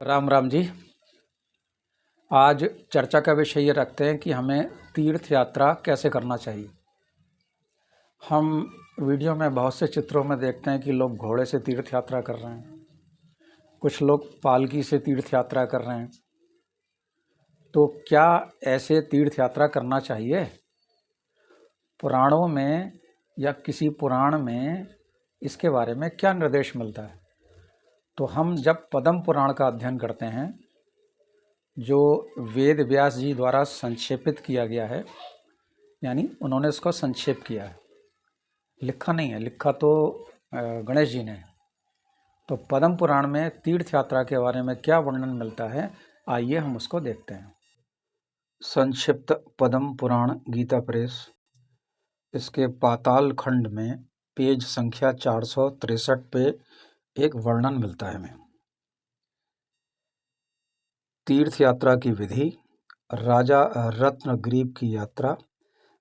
राम राम जी। आज चर्चा का विषय ये रखते हैं कि हमें तीर्थ यात्रा कैसे करना चाहिए। हम वीडियो में बहुत से चित्रों में देखते हैं कि लोग घोड़े से तीर्थ यात्रा कर रहे हैं, कुछ लोग पालकी से तीर्थ यात्रा कर रहे हैं। तो क्या ऐसे तीर्थ यात्रा करना चाहिए? पुराणों में या किसी पुराण में इसके बारे में क्या निर्देश मिलता है? तो हम जब पद्म पुराण का अध्ययन करते हैं, जो वेद व्यास जी द्वारा संक्षेपित किया गया है, यानी उन्होंने इसको संक्षेप किया है, लिखा नहीं है। लिखा तो गणेश जी ने है। तो पद्म पुराण में तीर्थ यात्रा के बारे में क्या वर्णन मिलता है, आइए हम उसको देखते हैं। संक्षिप्त पद्म पुराण गीता प्रेस, इसके पाताल खंड में पेज संख्या 463 पे एक वर्णन मिलता है हमें। तीर्थ यात्रा की विधि, राजा रत्नग्रीव की यात्रा,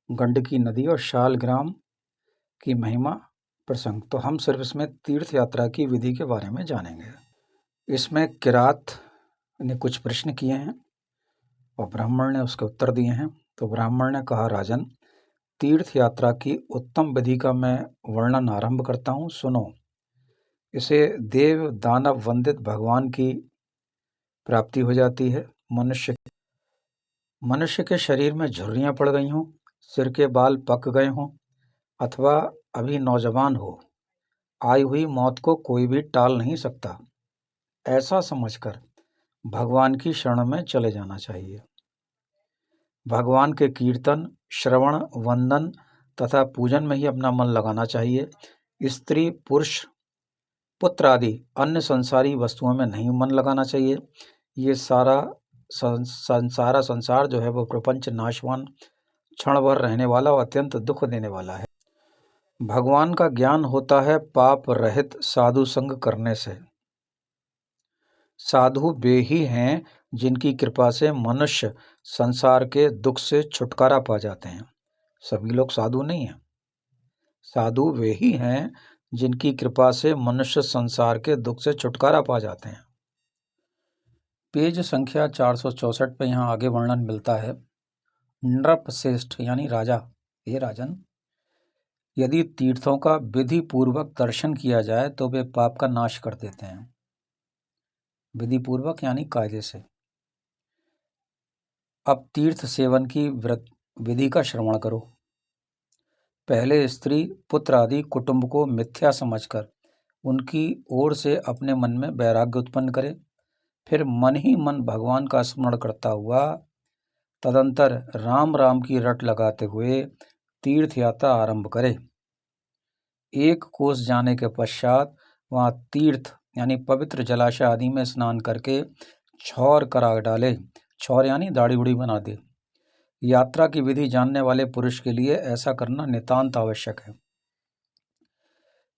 गंडकी नदी और शालग्राम की महिमा प्रसंग। तो हम सिर्फ इसमें तीर्थ यात्रा की विधि के बारे में जानेंगे। इसमें किरात ने कुछ प्रश्न किए हैं और ब्राह्मण ने उसके उत्तर दिए हैं। तो ब्राह्मण ने कहा, राजन, तीर्थ यात्रा की उत्तम विधि का मैं वर्णन आरंभ करता हूँ, सुनो। इसे देव दानव वंदित भगवान की प्राप्ति हो जाती है। मनुष्य के शरीर में झुर्रियाँ पड़ गई हों, सिर के बाल पक गए हों, अथवा अभी नौजवान हो, आई हुई मौत को कोई भी टाल नहीं सकता। ऐसा समझकर भगवान की शरण में चले जाना चाहिए। भगवान के कीर्तन, श्रवण, वंदन तथा पूजन में ही अपना मन लगाना चाहिए। स्त्री, पुरुष, पुत्र आदि अन्य संसारी वस्तुओं में नहीं मन लगाना चाहिए। ये सारा संसार जो है वो प्रपंच नाशवान, क्षण भर रहने वाला और अत्यंत दुख देने वाला है। भगवान का ज्ञान होता है पाप रहित साधु संग करने से। साधु वे ही हैं जिनकी कृपा से मनुष्य संसार के दुख से छुटकारा पा जाते हैं। सभी लोग साधु नहीं हैं। साधु वे ही हैं जिनकी कृपा से मनुष्य संसार के दुख से छुटकारा पा जाते हैं। पेज संख्या 464 पे यहाँ आगे वर्णन मिलता है। नृपश्रेष्ठ यानी राजा, हे राजन, यदि तीर्थों का विधि पूर्वक दर्शन किया जाए तो वे पाप का नाश कर देते हैं। विधि पूर्वक यानी कायदे से। अब तीर्थ सेवन की व्रत विधि का श्रवण करो। पहले स्त्री, पुत्र आदि कुटुंब को मिथ्या समझकर उनकी ओर से अपने मन में वैराग्य उत्पन्न करे। फिर मन ही मन भगवान का स्मरण करता हुआ तदंतर राम राम की रट लगाते हुए तीर्थ यात्रा आरंभ करे। एक कोस जाने के पश्चात वहाँ तीर्थ यानी पवित्र जलाशय आदि में स्नान करके छौर करा डाले। छौर यानी दाढ़ी उड़ी बना दे। यात्रा की विधि जानने वाले पुरुष के लिए ऐसा करना नितांत आवश्यक है।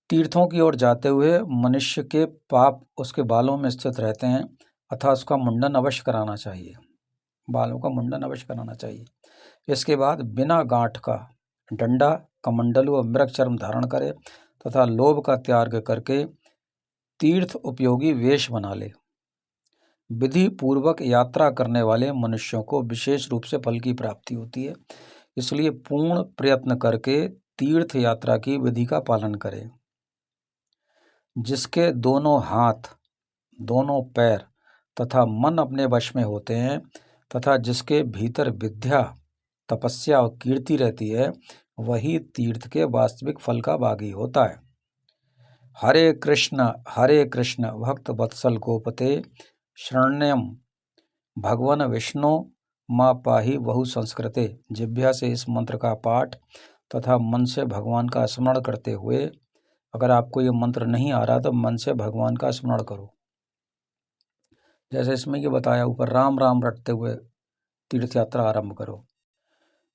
तीर्थों की ओर जाते हुए मनुष्य के पाप उसके बालों में स्थित रहते हैं, अतः उसका मुंडन अवश्य कराना चाहिए। बालों का मुंडन अवश्य कराना चाहिए। इसके बाद बिना गांठ का डंडा, कमंडलू और मृग चर्म धारण करे तथा लोभ का त्याग करके तीर्थ उपयोगी वेश बना ले। विधि पूर्वक यात्रा करने वाले मनुष्यों को विशेष रूप से फल की प्राप्ति होती है, इसलिए पूर्ण प्रयत्न करके तीर्थ यात्रा की विधि का पालन करें। जिसके दोनों हाथ, दोनों पैर तथा मन अपने वश में होते हैं तथा जिसके भीतर विद्या, तपस्या और कीर्ति रहती है, वही तीर्थ के वास्तविक फल का भागी होता है। हरे कृष्ण भक्त वत्सल गोपते शरण्यम भगवन विष्णु माँ पाहि बहु संस्कृते। जिह्वा से इस मंत्र का पाठ तथा मन से भगवान का स्मरण करते हुए, अगर आपको ये मंत्र नहीं आ रहा तो मन से भगवान का स्मरण करो। जैसे इसमें ये बताया ऊपर, राम राम रटते हुए तीर्थ यात्रा आरंभ करो।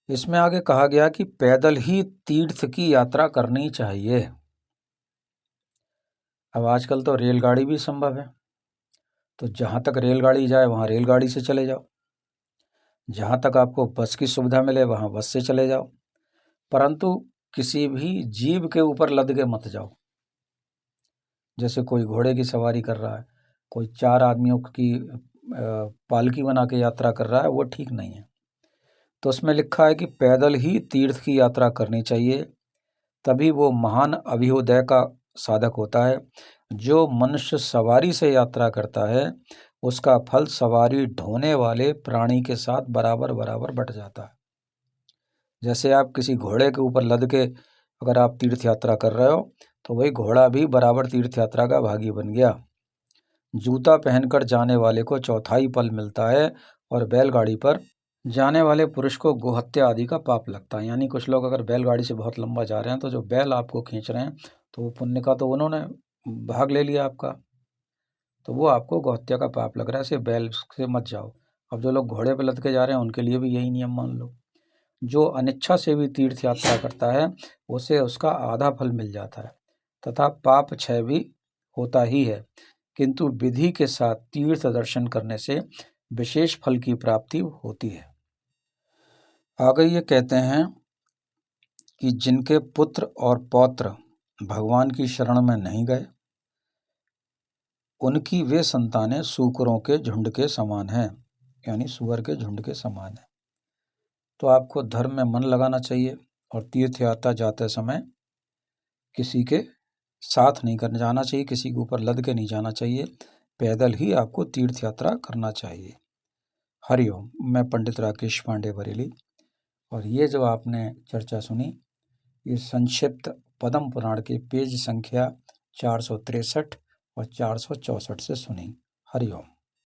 इसमें आगे कहा गया कि पैदल ही तीर्थ की यात्रा करनी चाहिए। अब आजकल तो रेलगाड़ी भी संभव है, तो जहाँ तक रेलगाड़ी जाए वहाँ रेलगाड़ी से चले जाओ, जहाँ तक आपको बस की सुविधा मिले वहाँ बस से चले जाओ, परंतु किसी भी जीव के ऊपर लद के मत जाओ। जैसे कोई घोड़े की सवारी कर रहा है कोई 4 आदमियों की पालकी बना के यात्रा कर रहा है, वो ठीक नहीं है। तो उसमें लिखा है कि पैदल ही तीर्थ की यात्रा करनी चाहिए, तभी वो महान अभ्युदय का साधक होता है। जो मनुष्य सवारी से यात्रा करता है, उसका फल सवारी ढोने वाले प्राणी के साथ बराबर बराबर बट जाता है। जैसे आप किसी घोड़े के ऊपर लद के अगर आप तीर्थ यात्रा कर रहे हो, तो वही घोड़ा भी बराबर तीर्थ यात्रा का भागी बन गया। जूता पहनकर जाने वाले को चौथाई फल मिलता है, और बैलगाड़ी पर जाने वाले पुरुष को गोहत्या आदि का पाप लगता है। यानी कुछ लोग अगर बैलगाड़ी से बहुत लंबा जा रहे हैं, तो जो बैल आपको खींच रहे हैं, तो वो पुण्य का तो उन्होंने भाग ले लिया आपका, तो वो आपको गोहत्या का पाप लग रहा है। ऐसे बैल से मत जाओ। अब जो लोग घोड़े पर लद के जा रहे हैं, उनके लिए भी यही नियम मान लो। जो अनिच्छा से भी तीर्थ यात्रा करता है, उसे उसका आधा फल मिल जाता है, तथा पाप क्षय भी होता ही है। किंतु विधि के साथ तीर्थ दर्शन करने से विशेष फल की प्राप्ति होती है। आगे ये कहते हैं कि जिनके पुत्र और पौत्र भगवान की शरण में नहीं गए, उनकी वे संतानें सूकरों के झुंड के समान हैं, यानी सुअर के झुंड के समान है। तो आपको धर्म में मन लगाना चाहिए, और तीर्थ यात्रा जाते समय किसी के साथ नहीं करने जाना चाहिए, किसी के ऊपर लद के नहीं जाना चाहिए, पैदल ही आपको तीर्थ यात्रा करना चाहिए। हरिओम। मैं पंडित राकेश पांडे, बरेली। और ये जो आपने चर्चा सुनी, ये संक्षिप्त पद्म पुराण के पेज संख्या 463 और 464 से सुनी। हरिओम।